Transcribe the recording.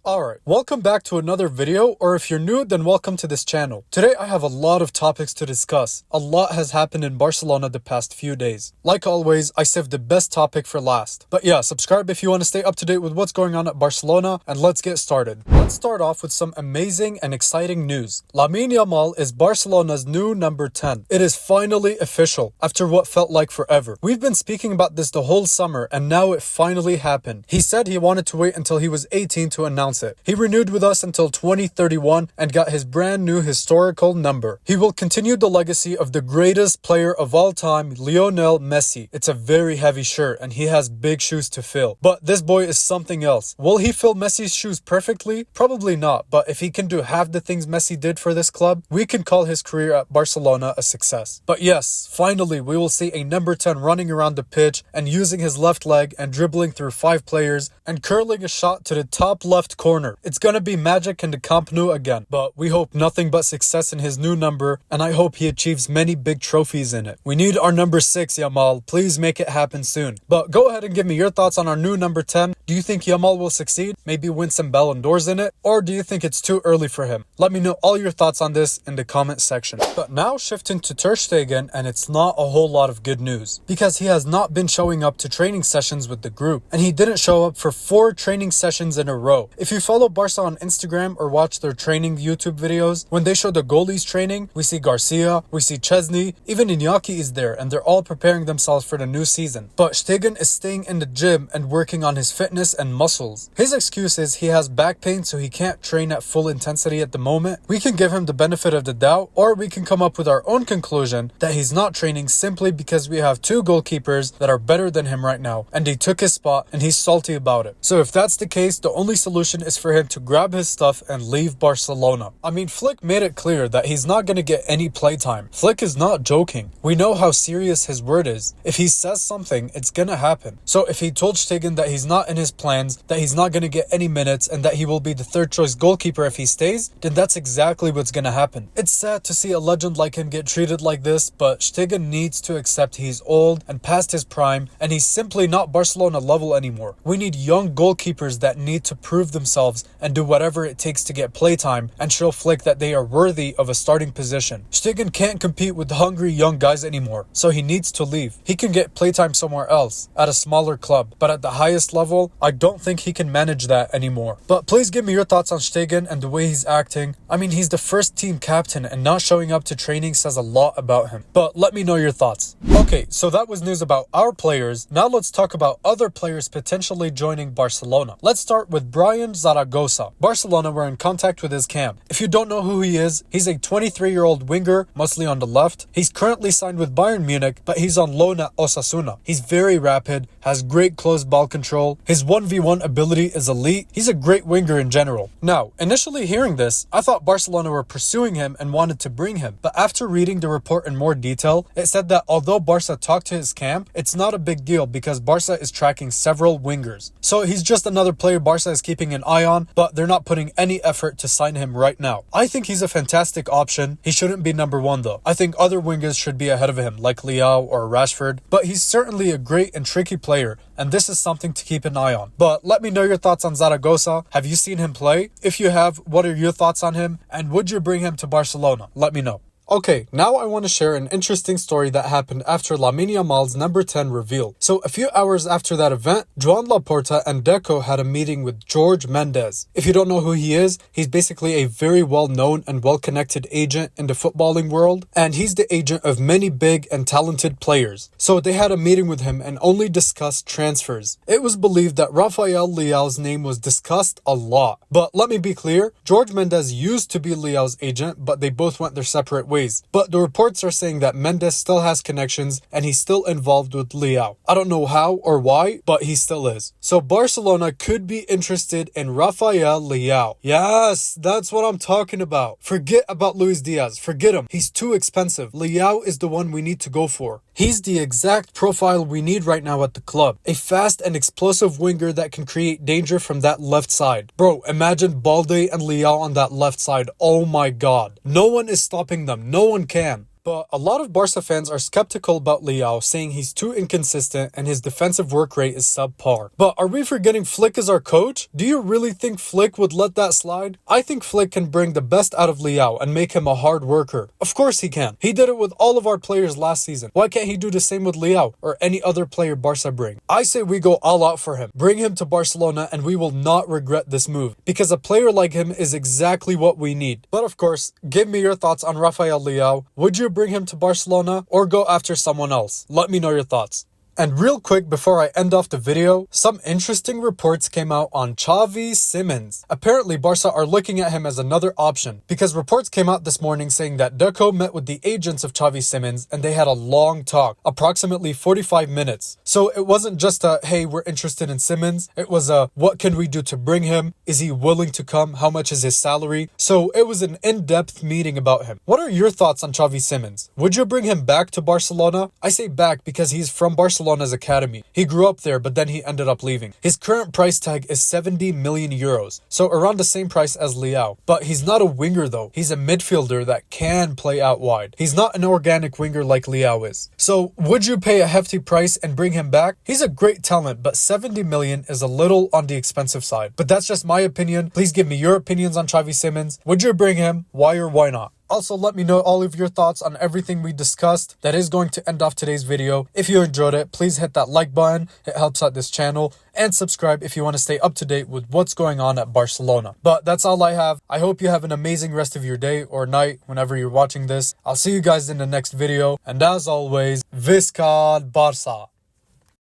Alright, welcome back to another video, or if you're new, then welcome to this channel. Today I have a lot of topics to discuss. A lot has happened in Barcelona the past few days. Like always, I saved the best topic for last. But yeah, subscribe if you want to stay up to date with what's going on at Barcelona, and let's get started. Let's start off with some amazing and exciting news. Lamine Yamal is Barcelona's new number 10. It is finally official, after what felt like forever. We've been speaking about this the whole summer, and now it finally happened. He said he wanted to wait until he was 18 to announce it. He renewed with us until 2031 and got his brand new historical number. He will continue the legacy of the greatest player of all time, Lionel Messi. It's a very heavy shirt and he has big shoes to fill. But this boy is something else. Will he fill Messi's shoes perfectly? Probably not, but if he can do half the things Messi did for this club, we can call his career at Barcelona a success. But yes, finally we will see a number 10 running around the pitch and using his left leg and dribbling through 5 players and curling a shot to the top left corner. It's gonna be magic in the Camp Nou again, but we hope nothing but success in his new number, and I hope he achieves many big trophies in it. We need our number 6, Yamal. Please make it happen soon. But go ahead and give me your thoughts on our new number 10. Do you think Yamal will succeed? Maybe win some Ballon d'Ors in it? Or do you think it's too early for him? Let me know all your thoughts on this in the comment section. But now shifting to Ter Stegen, and it's not a whole lot of good news, because he has not been showing up to training sessions with the group, and he didn't show up for 4 training sessions in a row. If you follow Barca on Instagram or watch their training YouTube videos, when they show the goalies training, we see Garcia, we see Chesney, even Iñaki is there, and they're all preparing themselves for the new season. But Stegen is staying in the gym and working on his fitness and muscles. His excuse is he has back pain, so he can't train at full intensity at the moment. We can give him the benefit of the doubt, or we can come up with our own conclusion that he's not training simply because we have 2 goalkeepers that are better than him right now, and he took his spot and he's salty about it. So if that's the case, the only solution is for him to grab his stuff and leave Barcelona. I mean, Flick made it clear that he's not going to get any playtime. Flick is not joking. We know how serious his word is. If he says something, it's going to happen. So if he told Stegen that he's not in his plans, that he's not going to get any minutes, and that he will be the 3rd choice goalkeeper if he stays, then that's exactly what's going to happen. It's sad to see a legend like him get treated like this, but Stegen needs to accept he's old and past his prime, and he's simply not Barcelona level anymore. We need young goalkeepers that need to prove themselves and do whatever it takes to get playtime and show Flick that they are worthy of a starting position. Stegen can't compete with hungry young guys anymore, so he needs to leave. He can get playtime somewhere else, at a smaller club, but at the highest level, I don't think he can manage that anymore. But please give me your thoughts on Stegen and the way he's acting. I mean, he's the first team captain, and not showing up to training says a lot about him. But let me know your thoughts. Okay, so that was news about our players. Now let's talk about other players potentially joining Barcelona. Let's start with Bryan Zaragoza. Barcelona were in contact with his camp. If you don't know who he is, he's a 23-year-old winger, mostly on the left. He's currently signed with Bayern Munich, but he's on loan at Osasuna. He's very rapid, has great close ball control. His 1v1 ability is elite. He's a great winger in general. Now, initially hearing this, I thought Barcelona were pursuing him and wanted to bring him. But after reading the report in more detail, it said that although Barca talked to his camp, it's not a big deal because Barca is tracking several wingers. So he's just another player Barca is keeping an eye on, but they're not putting any effort to sign him right now. I think he's a fantastic option. He shouldn't be number 1 though. I think other wingers should be ahead of him, like Leao or Rashford, but he's certainly a great and tricky player, and this is something to keep an eye on. But let me know your thoughts on Zaragoza. Have you seen him play? If you have, what are your thoughts on him? And would you bring him to Barcelona? Let me know. Okay, now I want to share an interesting story that happened after Lamine Yamal's number 10 reveal. So a few hours after that event, Joan Laporta and Deco had a meeting with Jorge Mendes. If you don't know who he is, he's basically a very well-known and well-connected agent in the footballing world, and he's the agent of many big and talented players. So they had a meeting with him and only discussed transfers. It was believed that Rafael Leao's name was discussed a lot. But let me be clear, Jorge Mendes used to be Leao's agent, but they both went their separate ways. But the reports are saying that Mendes still has connections and he's still involved with Leao. I don't know how or why, but he still is. So Barcelona could be interested in Rafael Leao. Yes, that's what I'm talking about. Forget about Luis Diaz. Forget him. He's too expensive. Leao is the one we need to go for. He's the exact profile we need right now at the club. A fast and explosive winger that can create danger from that left side. Bro, imagine Balde and Leao on that left side. Oh my god. No one is stopping them. No one can. But a lot of Barca fans are skeptical about Leao, saying he's too inconsistent and his defensive work rate is subpar. But are we forgetting Flick is our coach? Do you really think Flick would let that slide? I think Flick can bring the best out of Leao and make him a hard worker. Of course he can. He did it with all of our players last season. Why can't he do the same with Leao or any other player Barca bring? I say we go all out for him. Bring him to Barcelona and we will not regret this move, because a player like him is exactly what we need. But of course, give me your thoughts on Rafael Leao. Would you bring him to Barcelona or go after someone else? Let me know your thoughts. And real quick before I end off the video, some interesting reports came out on Xavi Simons. Apparently Barca are looking at him as another option, because reports came out this morning saying that Deco met with the agents of Xavi Simons and they had a long talk, approximately 45 minutes. So it wasn't just a, hey, we're interested in Simons. It was a, what can we do to bring him? Is he willing to come? How much is his salary? So it was an in-depth meeting about him. What are your thoughts on Xavi Simons? Would you bring him back to Barcelona? I say back because he's from Barcelona's academy. He grew up there, but then he ended up leaving. His current price tag is 70 million euros, so around the same price as Leao. But he's not a winger though. He's a midfielder that can play out wide. He's not an organic winger like Leao is. So would you pay a hefty price and bring him back? He's a great talent, but 70 million is a little on the expensive side. But that's just my opinion. Please give me your opinions on Xavi Simons. Would you bring him? Why or why not? Also, let me know all of your thoughts on everything we discussed. That is going to end off today's video. If you enjoyed it, please hit that like button. It helps out this channel. And subscribe if you want to stay up to date with what's going on at Barcelona. But that's all I have. I hope you have an amazing rest of your day or night whenever you're watching this. I'll see you guys in the next video. And as always, Visca Barça.